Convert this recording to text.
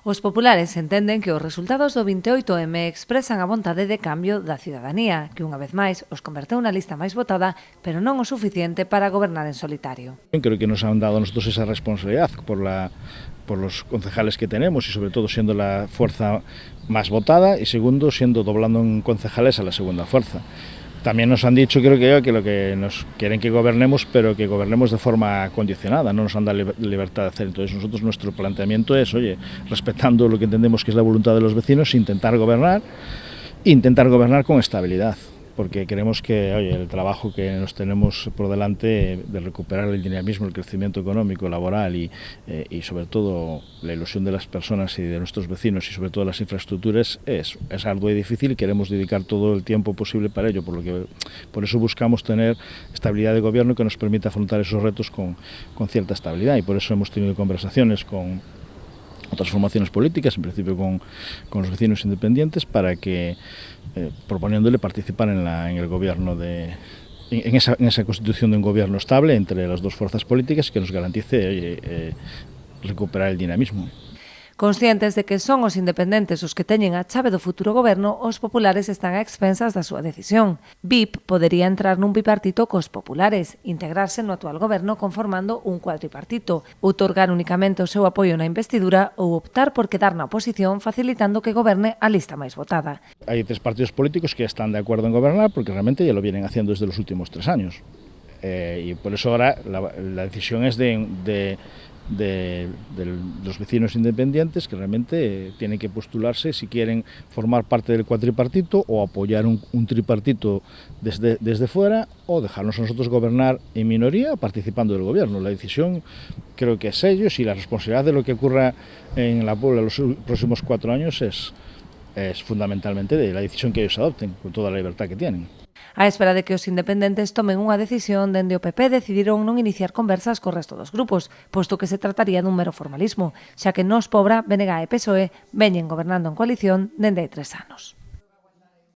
Os populares entenden que os resultados do 28M expresan a vontade de cambio da cidadanía, que unha vez máis os converteu na lista máis votada, pero non o suficiente para gobernar en solitario. Creo que nos han dado a nosotros esa responsabilidad por los concejales que tenemos y sobre todo siendo la fuerza más votada y segundo siendo doblando en concejales a la segunda fuerza. También nos han dicho, creo que lo que nos quieren que gobernemos, pero que gobernemos de forma condicionada, no nos han dado libertad de hacer. Entonces nosotros nuestro planteamiento es, oye, respetando lo que entendemos que es la voluntad de los vecinos, intentar gobernar con estabilidad, porque creemos que, oye, el trabajo que nos tenemos por delante de recuperar el dinamismo, el crecimiento económico, laboral y sobre todo la ilusión de las personas y de nuestros vecinos y sobre todo las infraestructuras es arduo y difícil y queremos dedicar todo el tiempo posible para ello, por eso buscamos tener estabilidad de gobierno que nos permita afrontar esos retos con cierta estabilidad y por eso hemos tenido conversaciones con otras formaciones políticas, en principio con los vecinos independientes, para que proponiéndole participar en el gobierno en esa constitución de un gobierno estable entre las dos fuerzas políticas que nos garantice recuperar el dinamismo. Conscientes de que son os independentes os que teñen a chave do futuro goberno, os populares están a expensas da súa decisión. BIP podería entrar nun bipartito cos populares, integrarse no actual goberno conformando un cuadripartito, outorgar únicamente o seu apoio na investidura ou optar por quedar na oposición facilitando que goberne a lista máis votada. Hay 3 partidos políticos que están de acuerdo en gobernar porque realmente ya lo vienen haciendo desde los últimos 3 años. Y por eso ahora la decisión es de los vecinos independientes que realmente tienen que postularse si quieren formar parte del cuatripartito o apoyar un tripartito desde fuera o dejarnos a nosotros gobernar en minoría participando del gobierno. La decisión creo que es ellos y la responsabilidad de lo que ocurra en la Puebla los próximos 4 años es fundamentalmente de la decisión que ellos adopten con toda la libertad que tienen. A espera de que os independentes tomen unha decisión, dende o PP decidiron non iniciar conversas co resto dos grupos, posto que se trataría dun mero formalismo, xa que Nós Pobra, BNG e PSOE veñen gobernando en coalición dende hai 3 anos.